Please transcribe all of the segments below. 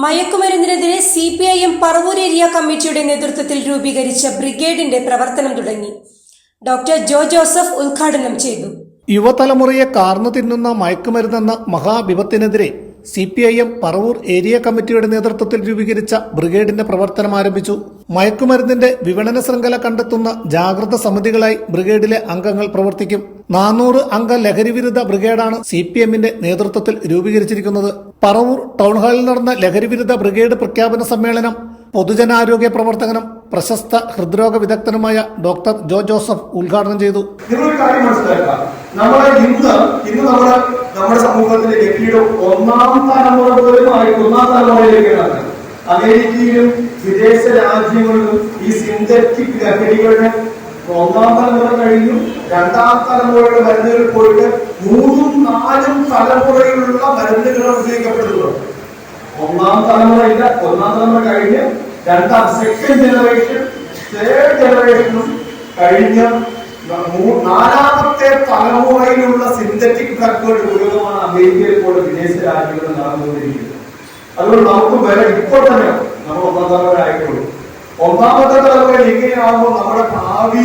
മയക്കുമരുന്നിനെതിരെ CPIM Paravur area കമ്മിറ്റിയുടെ നേതൃത്വത്തിൽ രൂപീകരിച്ച ബ്രിഗേഡിന്റെ പ്രവർത്തനം തുടങ്ങി. ഡോക്ടർ ജോ ജോസഫ് ഉദ്ഘാടനം ചെയ്തു. യുവതലമുറയെ കാർന്നു തിന്നുന്ന മയക്കുമരുന്നെന്ന മഹാവിപത്തിനെതിരെ CPIM പറവൂർ ഏരിയ കമ്മിറ്റിയുടെ നേതൃത്വത്തിൽ രൂപീകരിച്ച ബ്രിഗേഡിന്റെ പ്രവർത്തനം ആരംഭിച്ചു. മയക്കുമരുന്നിന്റെ വിപണന ശൃംഖല കണ്ടെത്തുന്ന ജാഗ്രത സമിതികളായി ബ്രിഗേഡിലെ അംഗങ്ങൾ പ്രവർത്തിക്കും. 400 അംഗ ലഹരിവിരുദ്ധ ബ്രിഗേഡാണ് CPIMന്റെ നേതൃത്വത്തിൽ രൂപീകരിച്ചിരിക്കുന്നത്. പറവൂർ ടൗൺഹാളിൽ നടന്ന ലഹരിവിരുദ്ധ ബ്രിഗേഡ് പ്രഖ്യാപന സമ്മേളനം പൊതുജനാരോഗ്യ പ്രവർത്തകനും പ്രശസ്ത ഹൃദ്രോഗ വിദഗ്ധനുമായ ഡോക്ടർ ജോ ജോസഫ് ഉദ്ഘാടനം ചെയ്തു. നമ്മുടെ സമൂഹത്തിലെ ലഹരിയുടെ ഒന്നാം തലമുറ പോലും ഒന്നാം തലമുറയിലേക്കാണ്. അമേരിക്കയിലും വിദേശ രാജ്യങ്ങളിലും ഈ സിന്തറ്റിക് ലഹരികളുടെ ഒന്നാം തലമുറ കഴിഞ്ഞു രണ്ടാം തലമുറയുടെ മരുന്നുകൾ പോയിട്ട് 3ഉം 4ഉം തലമുറയിലുള്ള മരുന്നുകൾ ഉപയോഗിക്കപ്പെടുന്നുണ്ട്. ഒന്നാം തലമുറയില്ല, ഒന്നാം തലമുറ കഴിഞ്ഞ് സെക്കൻഡ് ജനറേഷൻ, തേർഡ് ജനറേഷനും കഴിഞ്ഞ് 4ാമത്തെ തലമുറയിലുള്ള സിന്തറ്റിക് ഡ്രഗുകളുടെ ഉപയോഗമാണ് അമേരിക്കയിൽ പോലെ വിദേശ രാജ്യങ്ങളിൽ നടന്നുകൊണ്ടിരിക്കുന്നത്. അതുകൊണ്ട് നമുക്ക് വില ഇപ്പോൾ തന്നെ നമ്മൾ ഒന്നാം തലമുറ ആയിട്ടുള്ളൂ. ഒന്നാമത്തെ തലമുറ ഇങ്ങനെയാകുമ്പോൾ നമ്മുടെ ഭാവി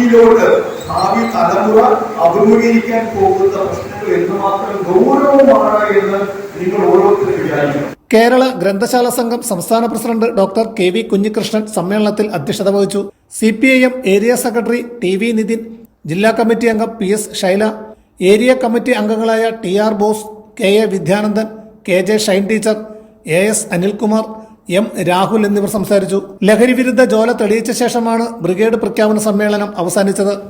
തലമുറ അഭിമുഖീകരിക്കാൻ പോകുന്ന പ്രശ്നങ്ങൾ എന്തുമാത്രം ഗൗരവമാണ് എന്ന് നിങ്ങൾ ഓരോരുത്തരും വിചാരിക്കണം. കേരള ഗ്രന്ഥശാല സംഘം സംസ്ഥാന പ്രസിഡന്റ് ഡോക്ടർ KV കുഞ്ഞികൃഷ്ണൻ സമ്മേളനത്തിൽ അധ്യക്ഷത വഹിച്ചു. CPIM area secretary TV Nithin, ജില്ലാ കമ്മിറ്റി അംഗം PS ശൈല, ഏരിയ കമ്മിറ്റി അംഗങ്ങളായ TR Bose, KA Vidyanandan, KJ Shine teacher, AS Anilkumar, M Rahul എന്നിവർ സംസാരിച്ചു. ലഹരി വിരുദ്ധ ജ്വാല തെളിയിച്ച ശേഷമാണ് ബ്രിഗേഡ് പ്രഖ്യാപന സമ്മേളനം അവസാനിച്ചത്.